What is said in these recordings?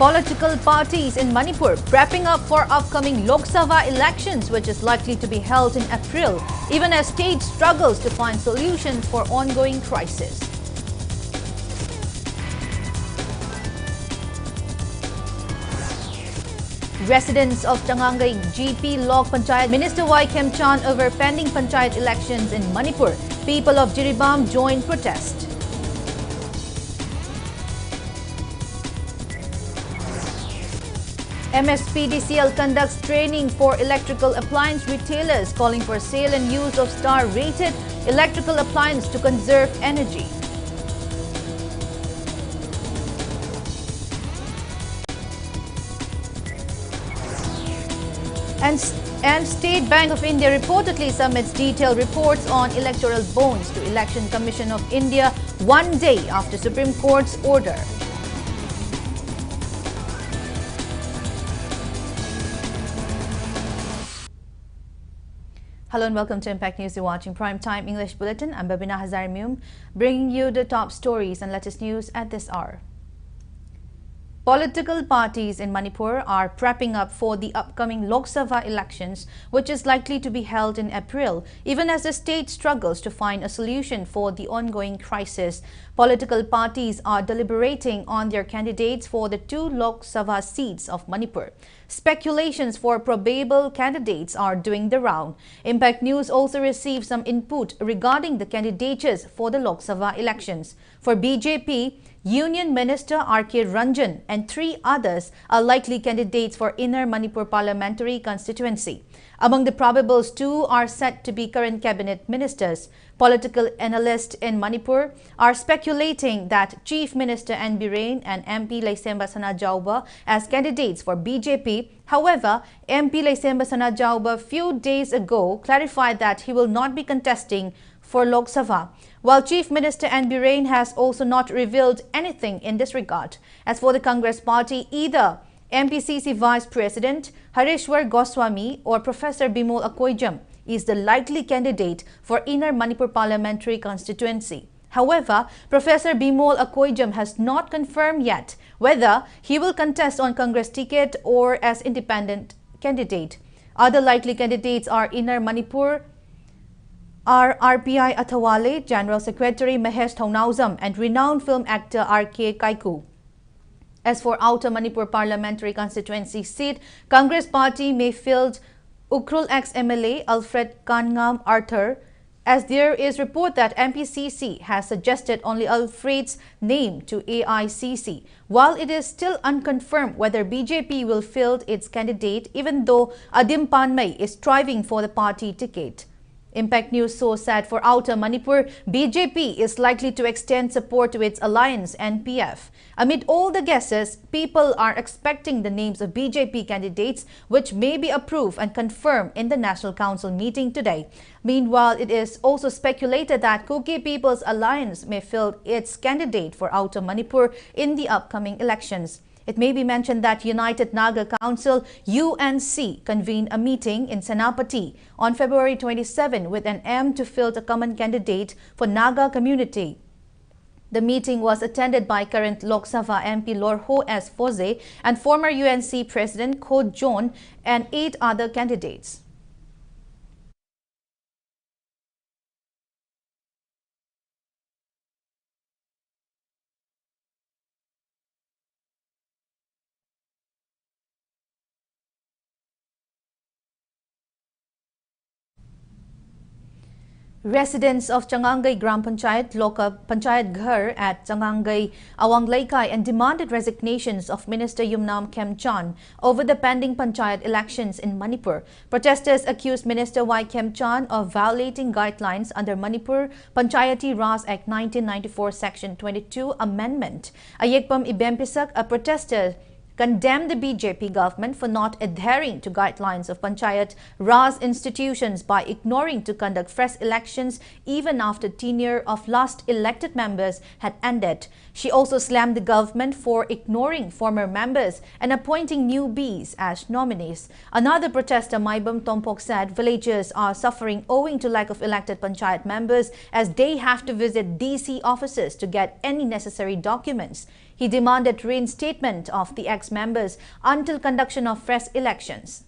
Political parties in Manipur prepping up for upcoming Lok Sabha elections, which is likely to be held in April, even as state struggles to find solutions for ongoing crisis. Residents of Changangay GP Lok Panchayat Minister Y. Kem Chan over pending Panchayat elections in Manipur. People of Jiribam joined protest. MSPDCL conducts training for electrical appliance retailers, calling for sale and use of star-rated electrical appliances to conserve energy. And State Bank of India reportedly submits detailed reports on electoral bonds to Election Commission of India 1 day after Supreme Court's order. Hello and welcome to Impact News. You're watching Prime Time English Bulletin. I'm BABINA HAJARIMAYUM, bringing you the top stories and latest news at this hour. Political parties in Manipur are prepping up for the upcoming Lok Sabha elections, which is likely to be held in April, even as the state struggles to find a solution for the ongoing crisis. Political parties are deliberating on their candidates for the 2 Lok Sabha seats of Manipur. Speculations for probable candidates are doing the round. Impact News also received some input regarding the candidatures for the Lok Sabha elections. For BJP, Union Minister R.K. Ranjan and 3 others are likely candidates for Inner Manipur Parliamentary Constituency. Among the probables, 2 are set to be current cabinet ministers. Political analysts in Manipur are speculating that Chief Minister N. Biren and MP Laisemba Sanajauba as candidates for BJP. However, MP Laisemba Sanajauba few days ago clarified that he will not be contesting for Lok Sabha, while Chief Minister N. Biren has also not revealed anything in this regard. As for the Congress party, either MPCC Vice President Harishwar Goswami or Professor Bimol Akoijam is the likely candidate for Inner Manipur Parliamentary Constituency. However, Professor Bimol Akoijam has not confirmed yet whether he will contest on Congress ticket or as independent candidate. Other likely candidates are Inner Manipur are RPI Athawale, General Secretary Mahesh Thaunauzam and renowned film actor R.K. Kaiku. As for Outer Manipur Parliamentary Constituency seat, Congress Party may field Ukhrul ex-MLA Alfred Kangam Arthur, as there is report that MPCC has suggested only Alfred's name to AICC, while it is still unconfirmed whether BJP will field its candidate, even though Adim Panmay is striving for the party ticket. Impact News source said for Outer Manipur, BJP is likely to extend support to its alliance NPF. Amid all the guesses, people are expecting the names of BJP candidates, which may be approved and confirmed in the National Council meeting today. Meanwhile, it is also speculated that Kuki People's Alliance may field its candidate for Outer Manipur in the upcoming elections. It may be mentioned that United Naga Council UNC convened a meeting in Senapati on February 27 with an aim to field a common candidate for Naga community. The meeting was attended by current Lok Sabha MP Lor Ho S. Foze and former UNC President Ko John and 8 other candidates. Residents of Changangay Gram Panchayat Lok Panchayat Ghar at Changangay Awang Laikai and demanded resignations of Minister Yumnam Kem Chan over the pending Panchayat elections in Manipur. Protesters accused Minister Y. Kem Chan of violating guidelines under Manipur Panchayati Raj Act 1994 Section 22 Amendment. Ayekpam Ibempisak, a protester, condemned the BJP government for not adhering to guidelines of Panchayat Raj institutions by ignoring to conduct fresh elections even after tenure of last elected members had ended. She also slammed the government for ignoring former members and appointing newbies as nominees. Another protester, Maibam Tompok, said villagers are suffering owing to lack of elected Panchayat members as they have to visit DC offices to get any necessary documents. He demanded reinstatement of the ex-members until conduction of fresh elections.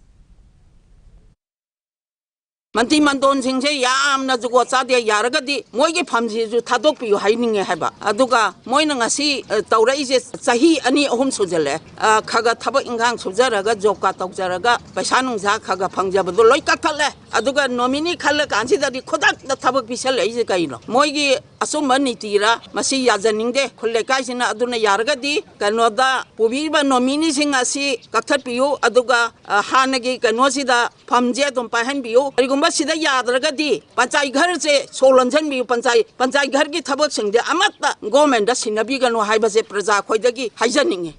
Manti Mandon Singse Yam Nazuwatsadia Yaragadi, Moigi Pamsi, Tadopi, hiding a heba, Aduga, Moinangasi, Tauraises, Sahi, Ani Home Suzele, Kaga Taba Ingang Suzaraga, Joka Tokzaraga, Pasanung Zakaga Panjab, Loika Kale, Aduga nomini Kale, consider the Kodak, the Tabak Pisel Izakaino. Moigi Asumani Tira, Masi Yazaninge, Kolekazina Aduna Yaragadi, Kanoda, Pubiba nomini Singasi, Katapiu, Aduga, Hanagi, Kanosida, Pamjet on Pahanbio, Sida Yadragadi, Panchayat घर से 16 जन भी पंचायत घर की थबक संगे अमत government सिनबी गनो हाइबसे प्रजा खोइदगी हाइजनिंगे.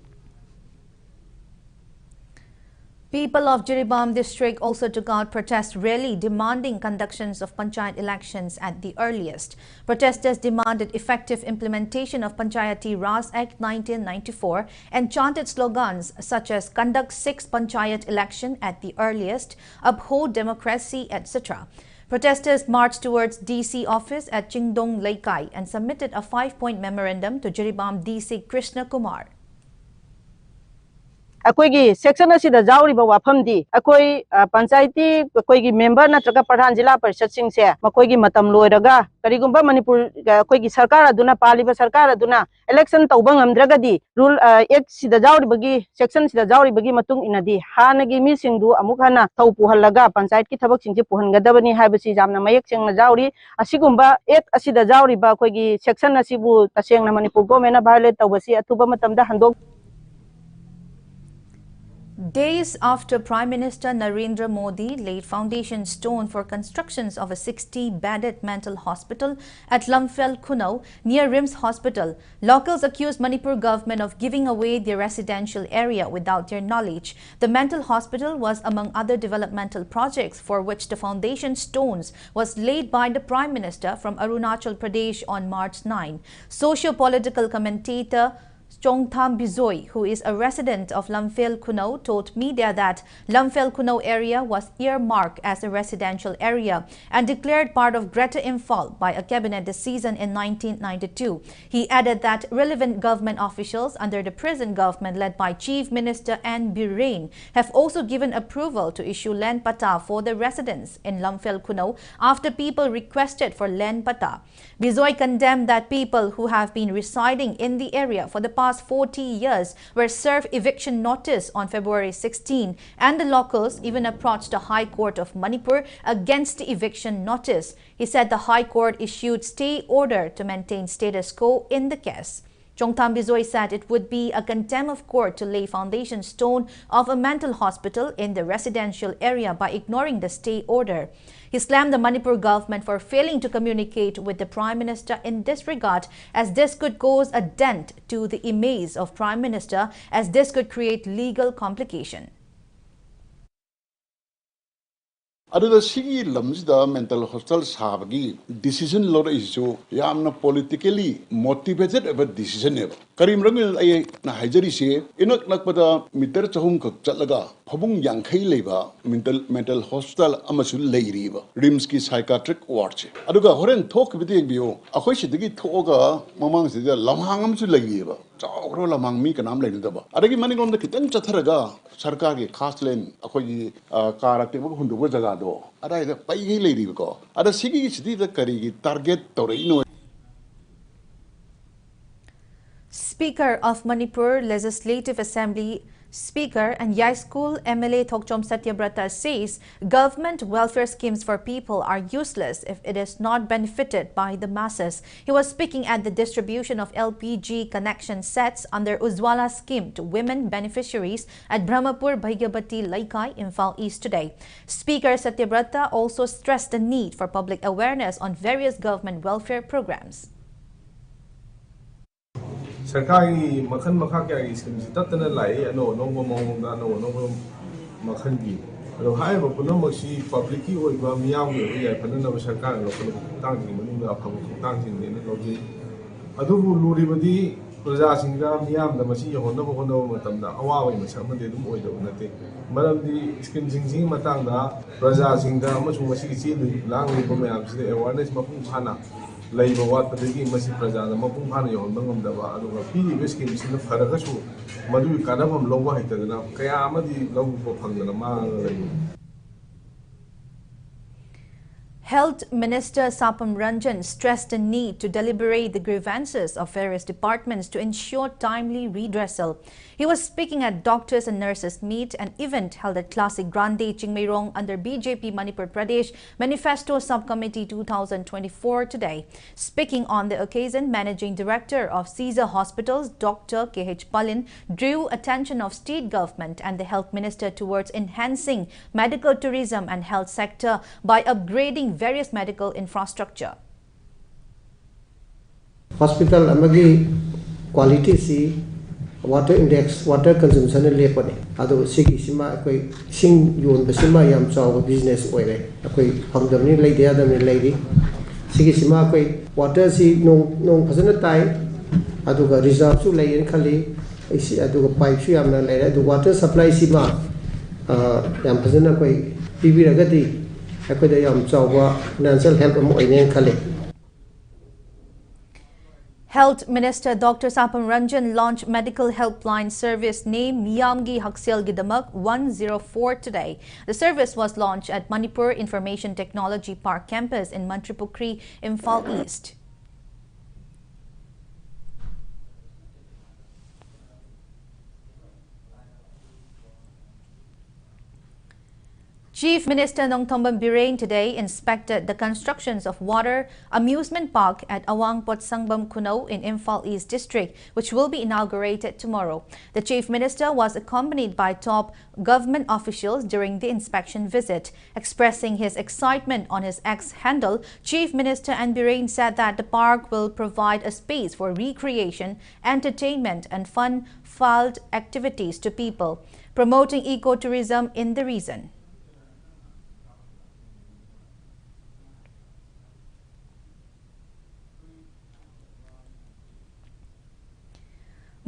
People of Jiribam district also took out protest rally demanding conductions of Panchayat elections at the earliest. Protesters demanded effective implementation of Panchayati Raj Act 1994 and chanted slogans such as conduct 6 Panchayat election at the earliest, uphold democracy, etc. Protesters marched towards DC office at Chingdong Laikai and submitted a 5-point memorandum to Jiribam DC Krishna Kumar. अकोई section असिदा जाउरिबा वाफमदी अकोई पंचायती अकोई member नत्रगा प्रधान जिला परिषद सिंह से मकोई मतम लोइरगा करिगुंबा मणिपुर अकोई सरकार अदुना पालिबा सरकार अदुना इलेक्शन तौबा ngamdragadi रूल एक्ट सिदा जाउरिबगी सेक्शन सिदा जाउरिबगी मतुंग इनदी हानगी मिसिंगदु अमुक हाना थौ पुहल्लगा पंचायत की थबक सिंजे पुहनगदबनी हाइबसी जामना मयक सेंगना जाउरि असिगुंबा एक्ट असिदा जाउरिबा अकोई सेक्शन असिबु तसेंगना मणिपुर गवर्नमेंट भायोलेट तौबसी अथुबा मतमदा हंदोक. Days after Prime Minister Narendra Modi laid foundation stone for constructions of a 60-bedded mental hospital at Lamphel Kuno near RIMS Hospital, locals accused Manipur government of giving away their residential area without their knowledge. The mental hospital was among other developmental projects for which the foundation stones was laid by the Prime Minister from Arunachal Pradesh on March 9. Socio-political commentator Chongtham Bizoi, who is a resident of Lamphel Kuno, told media that Lamphel Kuno area was earmarked as a residential area and declared part of Greater Imphal by a cabinet decision in 1992. He added that relevant government officials under the present government led by Chief Minister N. Birain have also given approval to issue land pata for the residents in Lamphel Kuno after people requested for land pata. Bizoi condemned that people who have been residing in the area for the past 40 years were served eviction notice on February 16, and the locals even approached the High Court of Manipur against the eviction notice. He said the High Court issued stay order to maintain status quo in the case. Chongtham Bizoi said it would be a contempt of court to lay foundation stone of a mental hospital in the residential area by ignoring the stay order. He slammed the Manipur government for failing to communicate with the Prime Minister in this regard, as this could cause a dent to the image of Prime Minister, as this could create legal complication. Adada sigi lamsida mental hospital sabagi decision lor isu yamna politically motivated about decision eba karim rangil ay na hajari se inak nakpada meter chahum khak chatlaga phobung yangkhai leiba mental hospital amasul leiriba rims ki psychiatric ward che aduga horen thok bidi bio akhoi sidagi thoga mamang se lamhang amsu leiriba chawro lamang mi kanam leinidaba adagi maningom da kitan chatharaga sarkar ge khas len akhoi karakte bu hundu jaga do ada pai leiriba ko ada sigi sidi da kari target toreino. Speaker of Manipur Legislative Assembly Speaker and Yai School MLA Thokchom Satyabrata says government welfare schemes for people are useless if it is not benefited by the masses. He was speaking at the distribution of LPG connection sets under Ujwala scheme to women beneficiaries at Brahmapur Bhagyabati Laikai, Imphal East today. Speaker Satyabrata also stressed the need for public awareness on various government welfare programs. सरकारी मखन मखा क्या scheme से तत्ना लाई अनो नोंगो मोंगा अनो नोंगो मखन की अरो हाय बपुनो मसी public की ओइ बा मियाम की ओइ फन न सरकार लोकल तांग की मनु दा फब तांग सिंग ने लोजी अदुबु लुरी बदी प्रजा सिंग दा मियाम दा मसी होन मतम दा अवा ओइ मसा मदे दुम ओइ दो नते मरमदी स्कीम सिंग मतांग दा प्रजा सिंग दा मसु मसी ची लांग ली बम याम से अवेयरनेस मफुं फाना ꯂꯩꯕ ꯋꯥꯠꯄꯗꯒꯤ ꯃꯁꯤ ꯄ꯭ꯔꯖꯥꯗ ꯃꯄꯨꯡ ꯐꯥꯅ ꯌꯧꯍꯟꯕ ꯉꯝꯗꯕ ꯑꯗꯨꯒ ꯄꯤꯔꯤꯕ ꯁ꯭ꯀꯤꯝꯁꯤꯅ ꯐꯔꯒꯁꯨ ꯃꯗꯨꯒꯤ ꯀꯥꯟꯅꯐꯝ ꯂꯧꯕ ꯍꯩꯇꯗꯅ ꯀꯌꯥ ꯑꯃꯗꯤ ꯂꯧꯕ ꯐꯪꯗꯅ ꯃꯥꯡꯉꯒ ꯂꯩꯕꯅꯤ. Health Minister Sapam Ranjan stressed the need to deliberate the grievances of various departments to ensure timely redressal. He was speaking at Doctors and Nurses Meet, an event held at Classic Grande Chingmeirong under BJP Manipur Pradesh Manifesto Subcommittee 2024 today. Speaking on the occasion, Managing Director of Caesar Hospitals, Dr. K.H. Palin, drew attention of state government and the Health Minister towards enhancing medical tourism and health sector by upgrading various medical infrastructure. Hospital amagi quality si water index water consumption lepane ado sigi sima koi sing yon basima yam chaw business oire koi hamdamni lei dia damni lei sigi sima koi water si no phasana tai ado ga reserve su lei en khali isi ado ga pipe su yam na lei ado water supply sima yam phasana koi pibi ragati Health Minister Dr. Sapam Ranjan launched medical helpline service named Miyamgi Haksel Gidamak 104 today. The service was launched at Manipur Information Technology Park campus in Mantripukri, Imphal East. Chief Minister Nongthombam Birain today inspected the constructions of water amusement park at Awang Potsangbam Kuno in Imphal East District, which will be inaugurated tomorrow. The Chief Minister was accompanied by top government officials during the inspection visit. Expressing his excitement on his X handle, Chief Minister and Birain said that the park will provide a space for recreation, entertainment and fun-filled activities to people, promoting ecotourism in the region.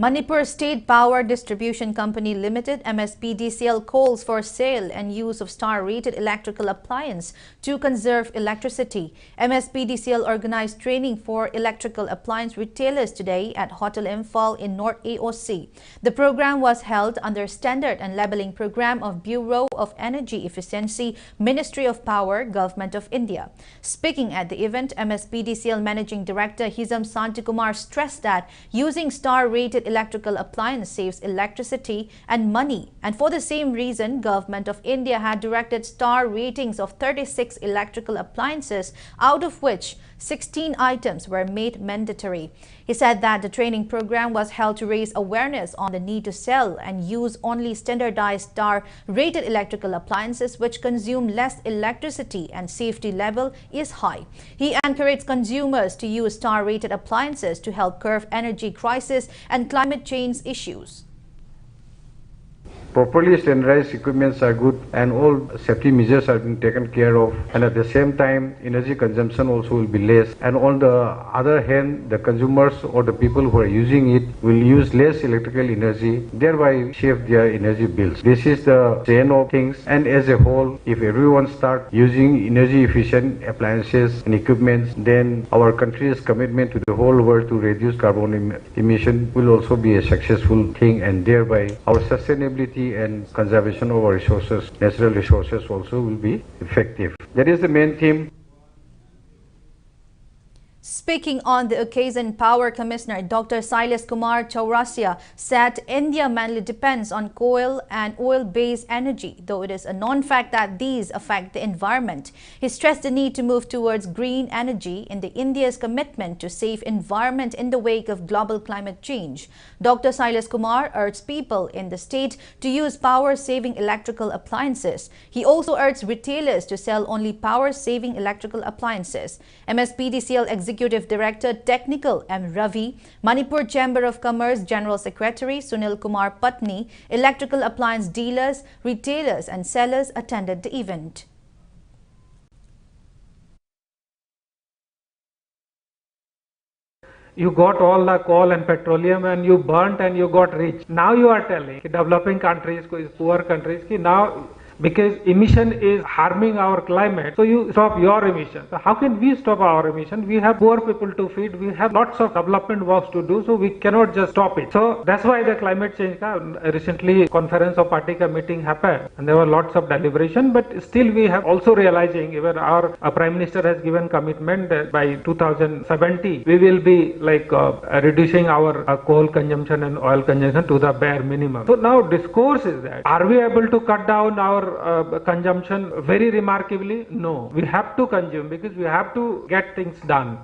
Manipur State Power Distribution Company Limited MSPDCL calls for sale and use of star-rated electrical appliance to conserve electricity. MSPDCL organized training for electrical appliance retailers today at Hotel Imphal in North AOC. The program was held under Standard and Labelling Program of Bureau of Energy Efficiency, Ministry of Power, Government of India. Speaking at the event, MSPDCL Managing Director Hizam Santikumar stressed that using star-rated electrical appliance saves electricity and money, and for the same reason, Government of India had directed star ratings of 36 electrical appliances, out of which 16 items were made mandatory. He said that the training program was held to raise awareness on the need to sell and use only standardized star-rated electrical appliances which consume less electricity and safety level is high. He encouraged consumers to use star-rated appliances to help curb energy crisis and climate change issues. Properly standardized equipments are good and all safety measures are being taken care of, and at the same time energy consumption also will be less, and on the other hand the consumers or the people who are using it will use less electrical energy, thereby save their energy bills. This is the chain of things, and as a whole if everyone start using energy efficient appliances and equipments, then our country's commitment to the whole world to reduce carbon emission will also be a successful thing, and thereby our sustainability and conservation of our resources, natural resources also will be effective. That is the main theme. Speaking on the occasion, Power Commissioner Dr. Silas Kumar Chaurasia said India mainly depends on coal and oil-based energy, though it is a known fact that these affect the environment. He stressed the need to move towards green energy in India's commitment to safe environment in the wake of global climate change. Dr. Silas Kumar urged people in the state to use power-saving electrical appliances. He also urged retailers to sell only power-saving electrical appliances. MSPDCL Executive Director Technical M. Ravi, Manipur Chamber of Commerce General Secretary Sunil Kumar Patni, electrical appliance dealers, retailers and sellers attended the event. You got all the coal and petroleum and you burnt and you got rich. Now you are telling developing countries, poor countries, now because emission is harming our climate. So you stop your emission. So how can we stop our emission? We have poor people to feed. We have lots of development works to do. So we cannot just stop it. So that's why the climate change recently conference of party meeting happened, and there were lots of deliberation. But still we have also realizing, even our Prime Minister has given commitment that by 2070 we will be like reducing our coal consumption and oil consumption to the bare minimum. So now discourse is that, are we able to cut down our consumption very remarkably? No. We have to consume because we have to get things done.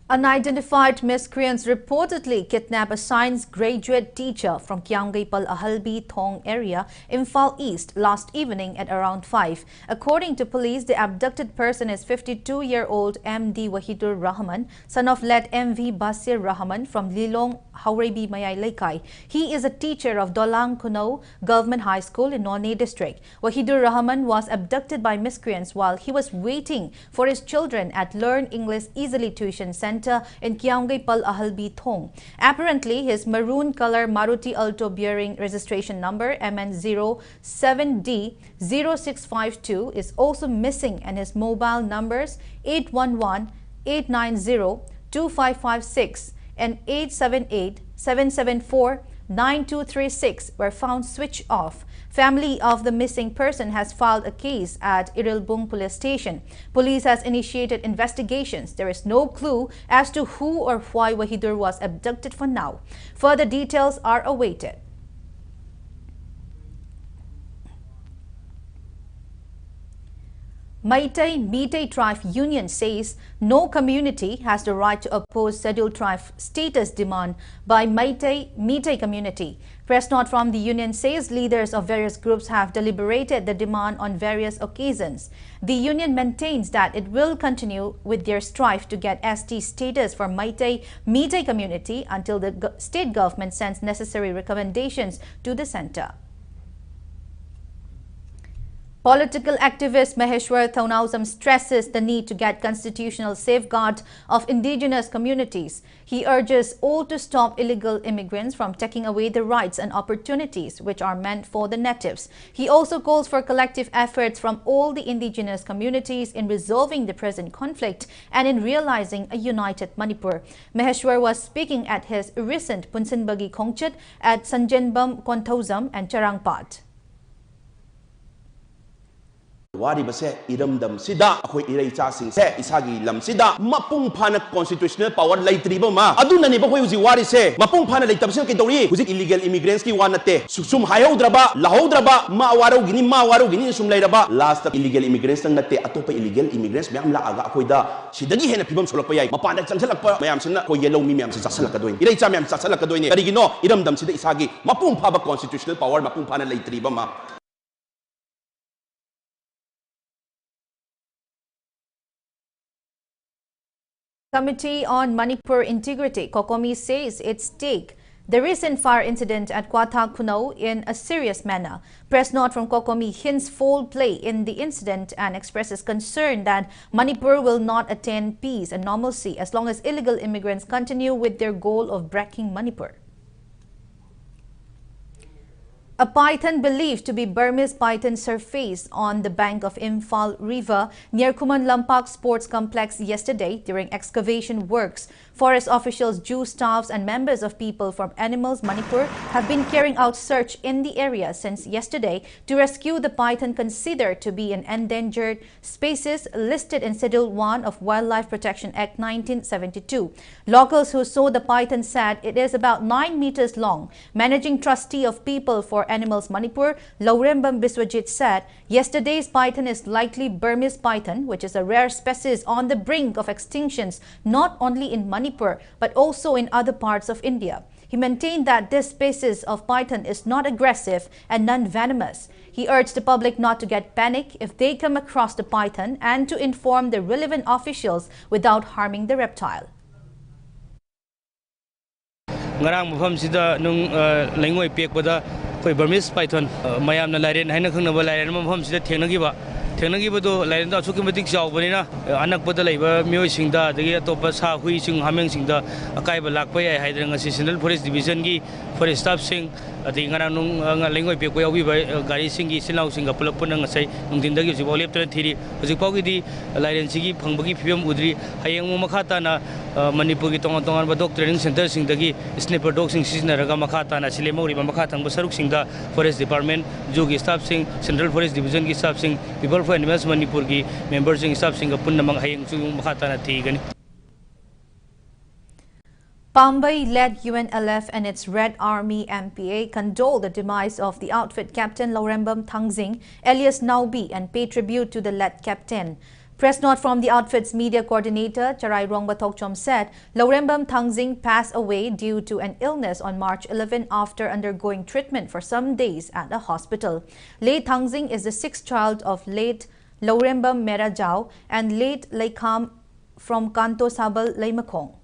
Unidentified miscreants reportedly kidnapped a science graduate teacher from Kiangaipal Ahalbi Thong area, Imphal East, last evening at around 5. According to police, the abducted person is 52-year-old M.D. Wahidur Rahman, son of late M.V. Basir Rahman from Lilong, HAJARIMAYUM Laikai. He is a teacher of Dolang Kuno Government High School in Nonne District. Wahidur Rahman was abducted by miscreants while he was waiting for his children at Learn English Easily Tuition Center in Kiangaipal Ahalbi Thong. Apparently, his maroon color Maruti Alto bearing registration number MN07D0652 is also missing, and his mobile numbers 811-890-2556 and 878-774-9236 were found switched off. Family of the missing person has filed a case at Irilbung Police Station. Police has initiated investigations. There is no clue as to who or why Wahidur was abducted for now. Further details are awaited. Meitei Tribe Union says no community has the right to oppose scheduled tribe status demand by Meitei community. Press note from the union says leaders of various groups have deliberated the demand on various occasions. The union maintains that it will continue with their strive to get ST status for Meitei community until the state government sends necessary recommendations to the center. Political activist Maheshwar Thaunausam stresses the need to get constitutional safeguard of indigenous communities. He urges all to stop illegal immigrants from taking away the rights and opportunities which are meant for the natives. He also calls for collective efforts from all the indigenous communities in resolving the present conflict and in realizing a united Manipur. Maheshwar was speaking at his recent Punsinbagi Khongchat at Sanjenbam Konthausam and Charangpat. Waribase iramdam sida akoi irei cha sing se isagi lam sida mapung phana constitutional power laitriba ma aduna ni ba khoi uji wari se mapung phana leitab se ke dori huji illegal immigrants ki wanate sum hayaudraba lahaudraba ma waro gini sum lairaba last illegal immigrants tang nate atopa illegal immigrants myam la aga akoi da sidagi hena phibam solakpa yai mapan da changsalakpa mayam sina ko yellow mi myam se chasalaka doin irei cha myam chasalaka doin karigino iramdam sida isagi mapung phaba constitutional power mapung phana laitriba ma. Committee on Manipur Integrity, Kokomi, says its take the recent fire incident at Kwatha Kuno in a serious manner. Press note from Kokomi hints foul play in the incident and expresses concern that Manipur will not attain peace and normalcy as long as illegal immigrants continue with their goal of breaking Manipur. A python believed to be Burmese python surfaced on the bank of Imphal River near Kuman Lampak Sports Complex yesterday during excavation works. Forest officials, Jew staffs and members of People from Animals Manipur have been carrying out search in the area since yesterday to rescue the python considered to be an endangered species listed in Schedule 1 of Wildlife Protection Act 1972. Locals who saw the python said it is about 9 meters long. Managing trustee of People for Animals Manipur, Laurembam Biswajit said yesterday's python is likely Burmese python, which is a rare species on the brink of extinctions not only in Manipur but also in other parts of India. He maintained that this species of python is not aggressive and non-venomous. He urged the public not to get panic if they come across the python and to inform the relevant officials without harming the reptile. Ngarang mafam sida nung langoi pekbada koi Burmese python mayamna lairen haina khangna lairen mafam sida thengnagiba do lairen da chuki matik jawbanina anakpada leiba mioi singda dagi atopa sa hui sing hameng singda akai ba lakpa yai haidra ngasi Central Forest Division gi forest staffsing ati ngarang nung lengoi pe ko yawi bai gari singi sinau singa pulap punang ngasai nung tindagi si bolep tan thiri hojik pau gi di lairen sigi phangbagi phibam udri hayeng mo makhata na Manipur gi tongan tongan ba dog training center sing dagi sniper dog sing sizinaraga makhata na silemori ba makhata ba saruk sing da forest department jo gi staff sing central forest division gi staff sing people for animals Manipur gi members sing staff sing punna mang hayeng su makhata na thi gani. Pambai-led UNLF and its Red Army MPA condole the demise of the outfit captain Laurembam Thangzing, alias Naubi, and pay tribute to the led captain. Press note from the outfit's media coordinator, Charai Rongba Thokchom, said Laurembam Thangzing passed away due to an illness on March 11 after undergoing treatment for some days at a hospital. Late Thangzing is the sixth child of late Laurembam Merajao and late Laikam from Kanto Sabal Laimakong.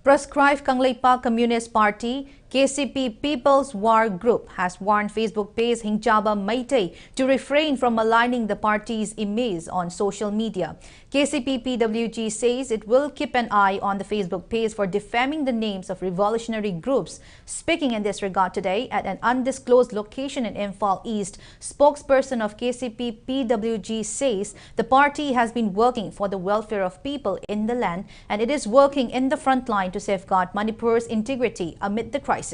Prescribed Kangleipa Communist Party KCP People's War Group has warned Facebook page Hingchaba Maitei to refrain from maligning the party's image on social media. KCP PWG says it will keep an eye on the Facebook page for defaming the names of revolutionary groups. Speaking in this regard today at an undisclosed location in Imphal East, spokesperson of KCP PWG says the party has been working for the welfare of people in the land and it is working in the front line to safeguard Manipur's integrity amid the crisis.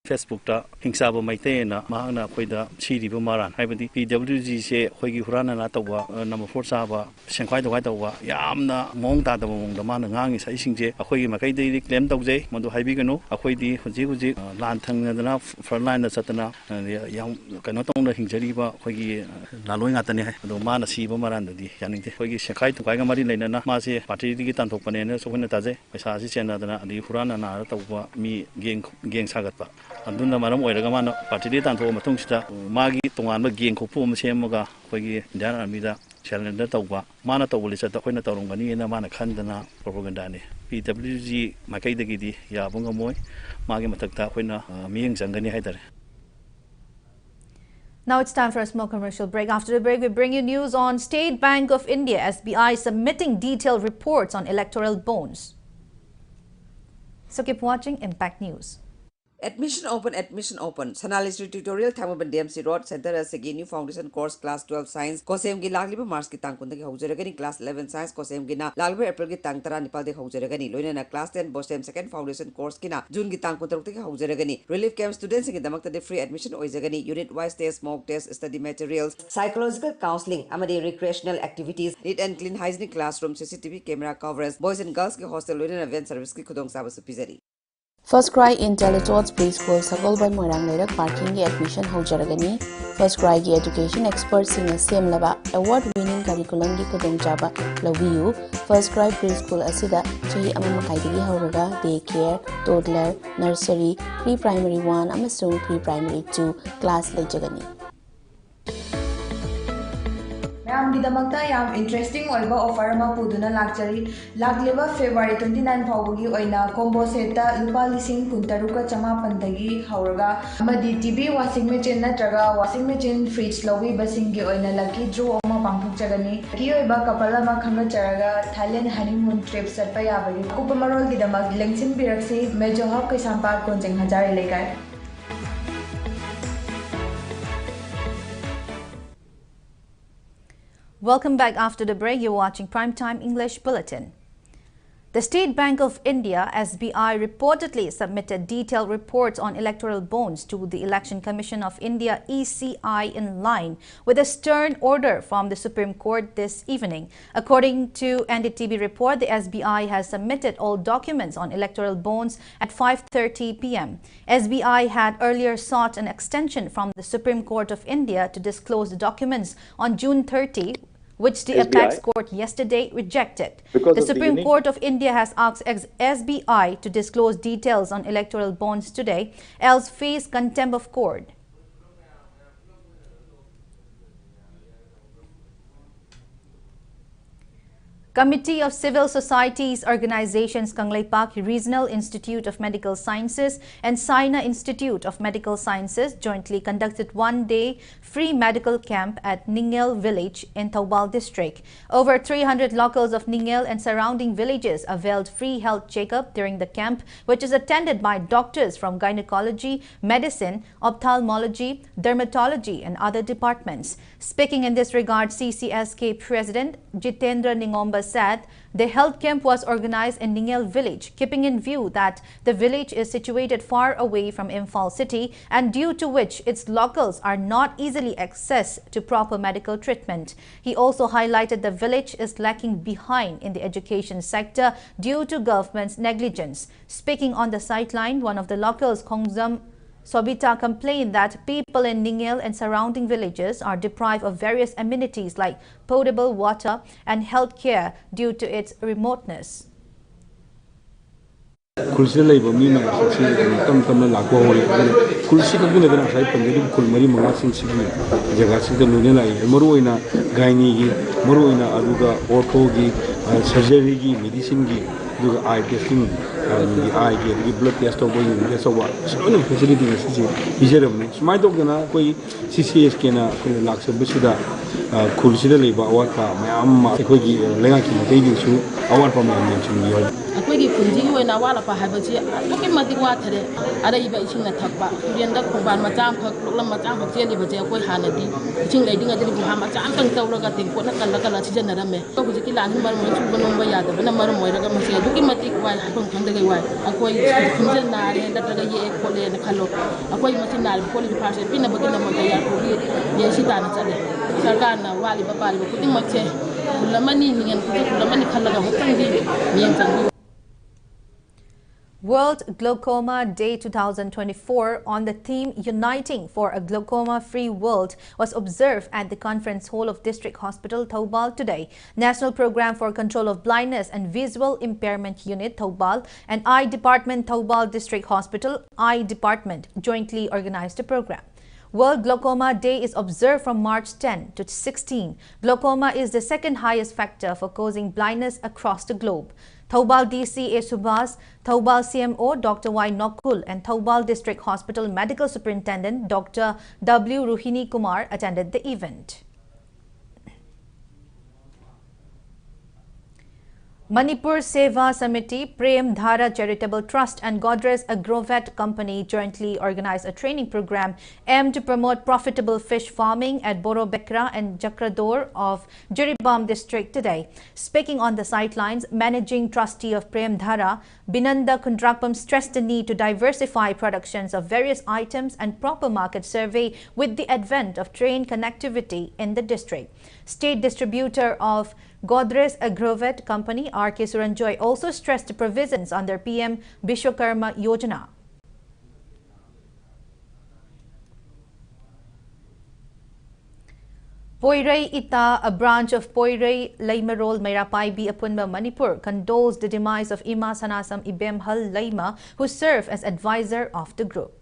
Facebook ta Hingchaba Maitei na mahangna khoida chiri bu maran haibadi PWG se khoigi hurana na tawwa number 4 saba sengkhwai dawai tawwa yamna mong ta da mong da mana ngangi sai singje akhoi makai dei claim tawjai madu haibi ganu akhoi di huji lan thang na front line na satana yam kano tong na hingjari ba khoigi laloi nga tane ado mana si ba maran di yaningte khoigi sengkhai tukai ga mari leina na ma se party di tan thok pane ne so khone taje paisa si chena da di hurana na tawwa mi geng sagat ba anduna maram oiraga mana party di tan thok matung sita magi tongan ba geng khopu ma semaga khoigi Indian Army da challenge tawba mana tawli cha ta khoina tawrongani na mana khandana propaganda ne PWG makai dagi di ya bunga moi magi matakta khoina miyeng jangani haidare. Now it's time for a small commercial break. After the break, we bring you news on State Bank of India, SBI, submitting detailed reports on electoral bonds. So keep watching Impact News. Admission open. Sanalistry tutorial Tamaban DMC Road Center as a new foundation course class 12 science. Kosem gi lagliba Mars ki tangkunda ki haujaragani class 11 science kosem gi na lagliba April ki tangtara nipal de haujaragani. Loina na class 10 Bosem second foundation course ki na June ki tangkunda ki haujaragani. Relief camp students ki damakta de free admission oizagani. Unit wise test, mock test, study materials, psychological counseling, amadi recreational activities, neat and clean hygienic classroom, CCTV camera coverage, boys and girls ki hostel loina na event service ki khudong saba supizari. First Cry Intelligence Preschool Sagol by Moirang Lerak Parking admission Haujaragani. First Cry education experts in the same laba award-winning curriculum gi kudong jaba lawiyu. First Cry Preschool asida chahi amamakaidagi hauraga daycare, toddler, nursery, pre-primary 1 amasung pre-primary 2 class lejagani. ꯃꯌꯥꯝꯒꯤꯗꯃꯛꯇ ꯌꯥꯝ interesting ꯑꯣꯏꯕ offer ꯑꯃ ꯄꯨꯗꯨꯅ ꯂꯥꯛꯆꯔꯤ ꯂꯥꯛꯂꯤꯕ ꯐꯦꯕ꯭ꯔꯨꯋꯥꯔꯤ 29 ꯐꯥꯎꯕꯒꯤ ꯑꯣꯏꯅ combo ꯁꯦꯠꯇ ꯂꯨꯄꯥ 13,900 ꯍꯧꯔꯒ ꯑꯃꯗꯤ ꯇꯤꯚꯤ ꯋꯥꯁꯤꯡ ꯃꯦꯆꯤꯟ ꯅꯠꯇ꯭ꯔꯒ ꯋꯥꯁꯤꯡ ꯃꯦꯆꯤꯟ ꯐ꯭ꯔꯤꯖ ꯂꯧꯕꯤꯕꯁꯤꯡꯒꯤ ꯑꯣꯏꯅ ꯂꯛꯀꯤ ꯗ꯭ꯔꯣ ꯑꯃ ꯄꯥꯡꯊꯣꯛꯆꯒꯅꯤ ꯂꯛꯀꯤ ꯑꯣꯏꯕ ꯀꯄꯜ ꯑꯃ ꯈꯟꯒꯠꯆꯔꯒ ꯊꯥꯏꯂꯦꯟ ꯍꯅꯤꯃꯨꯟ ꯇ꯭ꯔꯤꯞ ꯆꯠꯄ ꯌꯥꯕꯒꯤ ꯑꯀꯨꯞꯄ ꯃꯔꯣꯜꯒꯤꯗꯃꯛ ꯂꯦꯡꯁꯤꯟꯕꯤꯔꯛꯁꯤ ꯃꯦꯖꯣ ꯍꯕ ꯀꯩꯁꯥꯝꯄꯥꯠ ꯀꯣꯟꯖꯦꯡ ꯍꯖꯥꯔꯤ ꯂꯩꯀꯥꯏ. Welcome back after the break. You're watching Primetime English Bulletin. The State Bank of India, SBI, reportedly submitted detailed reports on electoral bonds to the Election Commission of India, ECI, in line with a stern order from the Supreme Court this evening. According to NDTV report, the SBI has submitted all documents on electoral bonds at 5:30 p.m. SBI had earlier sought an extension from the Supreme Court of India to disclose the documents on June 30, which the Apex Court yesterday rejected. The Supreme Court of India has asked SBI to disclose details on electoral bonds today, else face contempt of court. Committee of Civil Societies Organizations Kangleipak Regional Institute of Medical Sciences and Saina Institute of Medical Sciences jointly conducted one-day free medical camp at Ningel village in Thoubal district. Over 300 locals of Ningel and surrounding villages availed free health checkup during the camp, which is attended by doctors from gynecology, medicine, ophthalmology, dermatology and other departments. Speaking in this regard, CCSK President Jitendra Ningomba said the health camp was organized in Ningel village, keeping in view that the village is situated far away from Imphal city and due to which its locals are not easily accessed to proper medical treatment. He also highlighted the village is lacking behind in the education sector due to government's negligence. Speaking on the sideline, one of the locals, Khongzam Sobita, complained that people in Ningel and surrounding villages are deprived of various amenities like potable water and health care due to its remoteness. Kulsi laiba mi ma saksi tam na lakwa hori kulsi ka guna dana sai pandiri kulmari manga sing sigi jaga sing da nune lai maru oina gaini gi maru oina aduga ortho gi surgery gi medicine gi duga eye testing the eye gi blood test of going test of so facility na sigi hijeram ne smai dog na koi CCS ke na koi Lok Sabha sida kulsi da laiba awat pa mayam ma koi gi lenga ki matai gi su awat pa mayam mention gi Aqui fundi o na wala pa habaji akai mati wathare ara iba ising na thakba rienda khongban macham phak loklam macham phak cheli baje koi hanadi ising leiding adri buha macham tang tawraga tengko na kala sijan narame to buji ki lan mar mo chu banom ba yada bana mar moiraga mase duki mati wai hapang khang dagai wai akoi khumjal na re daga ye khole na khalo akoi mati na khole di parse pina bagin na mo ya ko ye sita na chale sarkar na wali ba bali ko ting mache lamani ningen ko lamani khalaga hotang di nyen tang. World Glaucoma Day 2024 on the theme Uniting for a Glaucoma-Free World was observed at the Conference Hall of District Hospital, Thoubal today. National Program for Control of Blindness and Visual Impairment Unit, Thoubal, and Eye Department, Thoubal District Hospital, Eye Department jointly organized the program. World Glaucoma Day is observed from March 10 to 16. Glaucoma is the second highest factor for causing blindness across the globe. Thoubal DC A. Subhas, Thoubal CMO Dr. Y. Nokul and Thoubal District Hospital Medical Superintendent Dr. W. Ruhini Kumar attended the event. Manipur Seva Samiti, Prem Dhara Charitable Trust and Godrej Agrovet Company jointly organized a training program aimed to promote profitable fish farming at Borobekra and Jakrador of Jiribam district today. Speaking on the sidelines, Managing Trustee of Prem Dhara, Binanda Kundrakpam stressed the need to diversify productions of various items and proper market survey with the advent of train connectivity in the district. State distributor of Godrej Agrovet Company, R.K. Suranjoy, also stressed the provisions under PM Bishwakarma Yojana. Poirei Ita, a branch of Poirei Laimarol Mairapaibi Apunma Manipur, condoles the demise of Ima Sanasam Ibemhal Laima, who served as advisor of the group.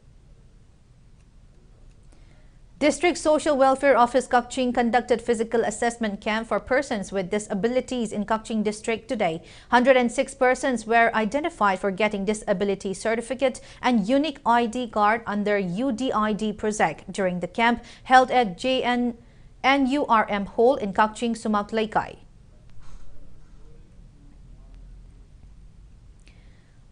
District Social Welfare Office Kakching conducted physical assessment camp for persons with disabilities in Kakching district today. 106 persons were identified for getting disability certificate and unique ID card under UDID project during the camp held at NURM Hall in Kakching, Sumak Laikai.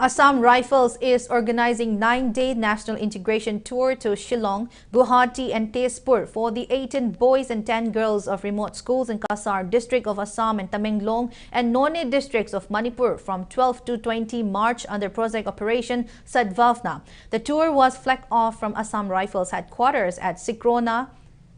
Assam Rifles is organizing 9-day national integration tour to Shillong, Guwahati and Tezpur for the 18 boys and 10 girls of remote schools in Kasar district of Assam and Tamenglong and None districts of Manipur from 12 to 20 March under Project Operation Sadvavna. The tour was flagged off from Assam Rifles headquarters at Srikona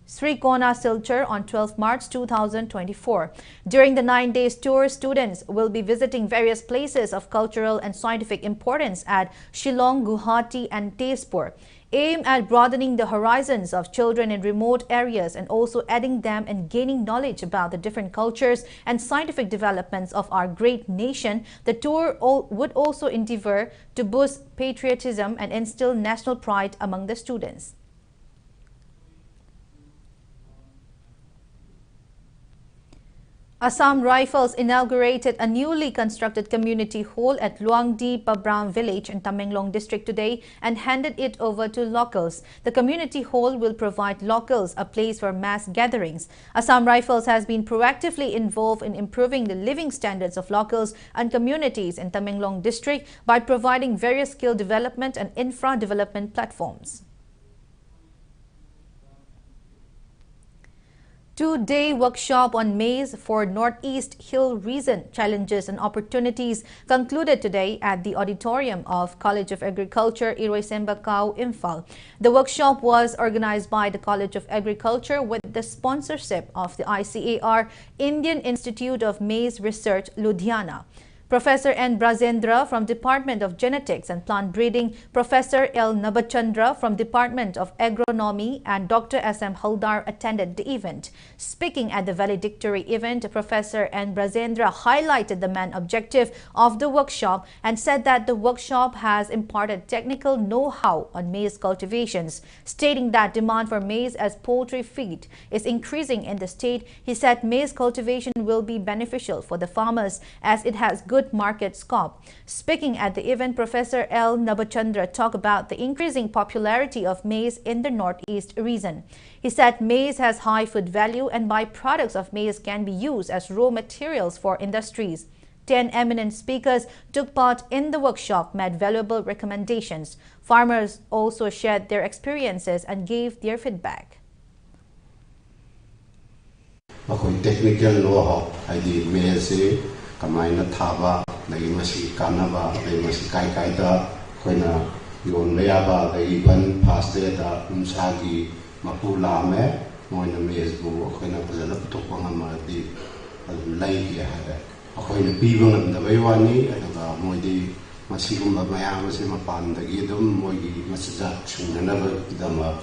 Silchar on 12 March 2024. During the 9 days tour, students will be visiting various places of cultural and scientific importance at Shillong, Guwahati and Tezpur, aimed at broadening the horizons of children in remote areas and also aiding them in gaining knowledge about the different cultures and scientific developments of our great nation. The tour would also endeavor to boost patriotism and instill national pride among the students. Assam Rifles inaugurated a newly constructed community hall at Luangdi Pabram village in Tamenglong district today and handed it over to locals. The community hall will provide locals a place for mass gatherings. Assam Rifles has been proactively involved in improving the living standards of locals and communities in Tamenglong district by providing various skill development and infra development platforms. Two-day workshop on maize for Northeast Hill Region Challenges and Opportunities concluded today at the auditorium of College of Agriculture, Iroisembakau, Imphal. The workshop was organized by the College of Agriculture with the sponsorship of the ICAR Indian Institute of Maize Research, Ludhiana. Professor N. Brajendra from Department of Genetics and Plant Breeding, Professor L. Nabachandra from Department of Agronomy, and Dr. S. M. Haldar attended the event. Speaking at the valedictory event, Professor N. Brajendra highlighted the main objective of the workshop and said that the workshop has imparted technical know-how on maize cultivations. Stating that demand for maize as poultry feed is increasing in the state, he said maize cultivation will be beneficial for the farmers as it has good market scope. Speaking at the event, Professor L. Nabachandra talked about the increasing popularity of maize in the Northeast region. He said maize has high food value and byproducts of maize can be used as raw materials for industries. 10 eminent speakers took part in the workshop, made valuable recommendations. Farmers also shared their experiences and gave their feedback. Technical know-how, maize Kamaina Taba, Masi Kanaba, Masi Kaida, Quena, Yon Mayaba, even past data, Umsagi, Mapulame, Moina Mesbu, Quena Pazana Topanga, the Lady had a Quena Beaver and the Vayani, and Moidi, Masigum Mayama, Simapan, the Gidum, Moigi, Masajak, and never Dama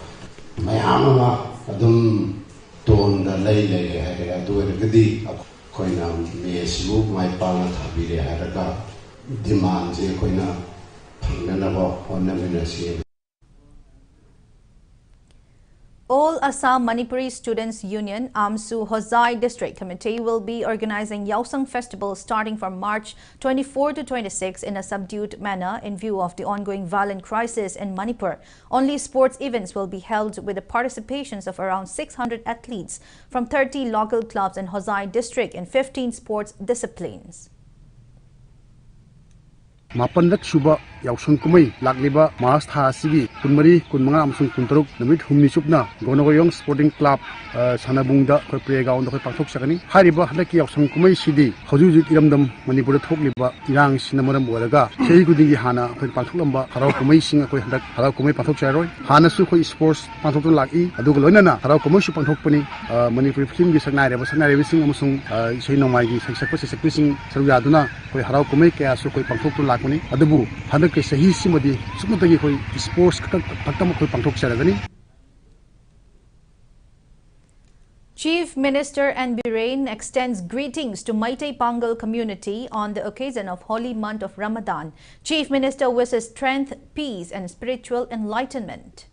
Mayama, Adum, Don the Lady had a do it gadi. Koina mesibu mai pala thabire haraga demand je koina phangnaba honnaminasi. All Assam Manipuri Students Union Amsu Hozai District Committee will be organizing Yaosang Festival starting from March 24 to 26 in a subdued manner in view of the ongoing violent crisis in Manipur. Only sports events will be held with the participations of around 600 athletes from 30 local clubs in Hozai District in 15 sports disciplines. Mapandak Suba Yausung Kumai, Lakliba, Mas Hasigi, Kunmari, Kunmanga Amsung Kuntaruk, Namit Humni Supna, Gonogoyong Sporting Club, Sanabungda, Playga on the Patok Sakani, Hariba, Laki Yausung Kumai Sidi, Hoju Iramdam, Manipur Tokliba, Irang, Sinamaram Boraga, Shehudi Hana, Patulamba, Harakumai Sing, Harakumai Patok Charoy, Hana Suko Sports, Patok Laki, Adugolana, Harakumushu Patokpani, Manipur King, Sanari, Sanari, Sing Amusung, Shinomagi, Saksing, Saruyaduna, Harakumai, Suko Patok Laki. Adabu hadak ke sahi simadi sumutagi koi sports taktam koi pangthok saragani. Chief Minister N. Birain extends greetings to Meitei Pangal community on the occasion of holy month of Ramadan. Chief Minister wishes strength, peace and spiritual enlightenment.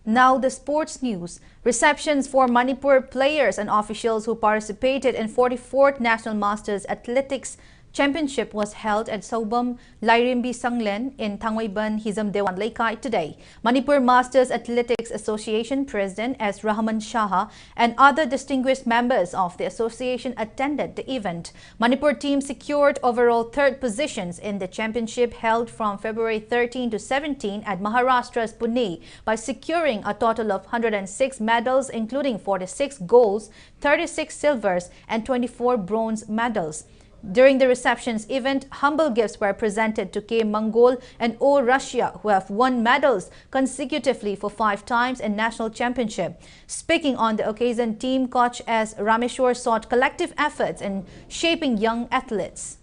Now the sports news. Receptions for Manipur players and officials who participated in 44th National Masters Athletics Championship was held at Sobam Lairimbi Sanglen in Thangwaiban, Hizam Dewan Laikai today. Manipur Masters Athletics Association President S. Rahman Shaha and other distinguished members of the association attended the event. Manipur team secured overall third positions in the championship held from February 13 to 17 at Maharashtra's Pune by securing a total of 106 medals including 46 golds, 36 silvers and 24 bronze medals. During the receptions event, humble gifts were presented to K. Mongol and O. Russia, who have won medals consecutively for 5 times in national championship. Speaking on the occasion, team coach S. Rameshwar sought collective efforts in shaping young athletes.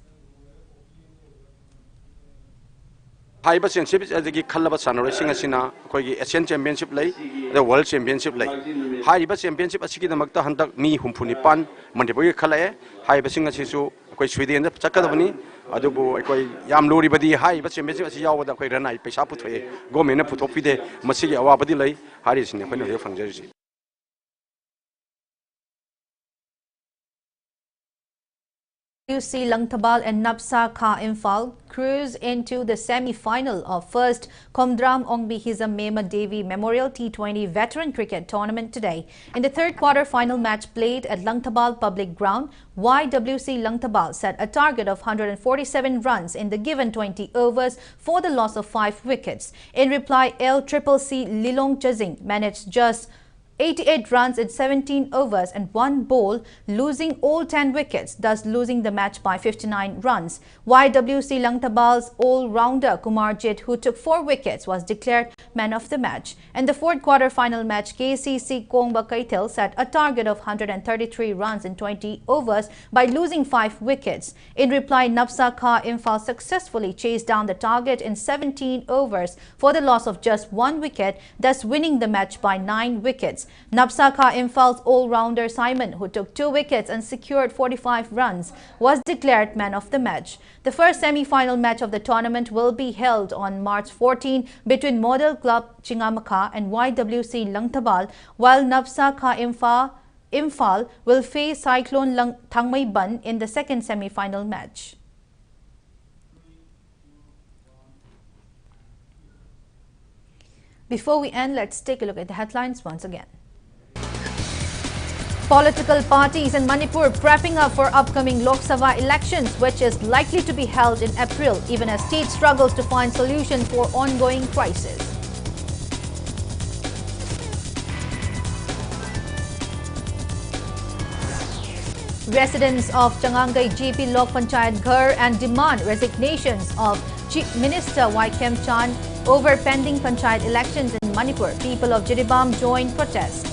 Haiba championship adagi khallaba sanarosing asina koi Asian championship lay the world championship lay haiba championship asigi damakta handak mi humphunipan Manipur gi khalae haiba singa sisu koi Sweden da chakadabani adubu koi yam lori badi haiba championship asi yawada koi ranai paisa puthoe government na puthopide masigi awabadi lay hari sine koi no fangjari UC Langtabal and Napsa Kha Imphal cruise into the semi-final of first Komdram Ongbi Hizam Mema Devi Memorial T20 Veteran Cricket Tournament today. In the third quarter-final match played at Langtabal Public Ground, YWC Langtabal set a target of 147 runs in the given 20 overs for the loss of 5 wickets. In reply, LCCC Lilong Chazing managed just 88 runs in 17 overs and 1 ball, losing all 10 wickets, thus losing the match by 59 runs. YWC Langtabal's all-rounder Kumarjit, who took 4 wickets, was declared man of the match. In the fourth quarter-final match, KCC Kongba Kaitel set a target of 133 runs in 20 overs by losing 5 wickets. In reply, Napsa Kha Imphal successfully chased down the target in 17 overs for the loss of just 1 wicket, thus winning the match by 9 wickets. Napsa Kha Imphal's all-rounder Simon, who took 2 wickets and secured 45 runs, was declared man of the match. The first semi-final match of the tournament will be held on March 14 between Model Club Chingamakha and YWC Langtabal, while Napsa Kha Imphal will face Cyclone Thangmaiban in the second semi-final match. Before we end, let's take a look at the headlines once again. Political parties in Manipur prepping up for upcoming Lok Sabha elections, which is likely to be held in April, even as state struggles to find solution for ongoing crisis. Residents of Changangai GP Lok Panchayat Ghar and demand resignations of Chief Minister Kem Chan over pending Panchayat elections in Manipur. People of Jiribam join protest.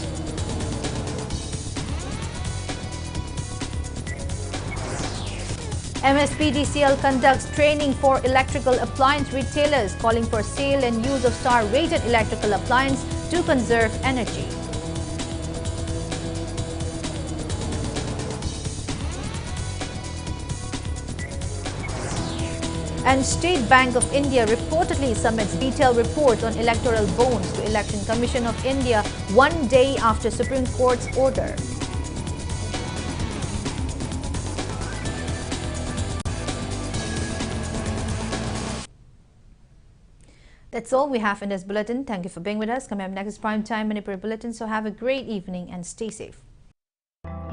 MSPDCL conducts training for electrical appliance retailers, calling for sale and use of star-rated electrical appliance to conserve energy. And State Bank of India reportedly submits detailed reports on electoral bonds to Election Commission of India 1 day after Supreme Court's order. That's all we have in this bulletin. Thank you for being with us. Coming up next is Prime Time Manipur Bulletin. So have a great evening and stay safe.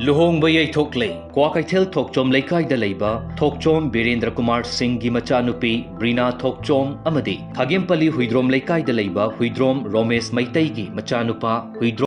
Luhong Bayay Tokley, Kwakaitel Tokchom Laikai de Leba, Tokchom Birendra Kumar Singh Gimachanupi, Brina Tokchom Amadi, Hagimpali Huidrom Laikai de Leba, Huidrom Romes Maitaigi, Machanupa, Huidrom.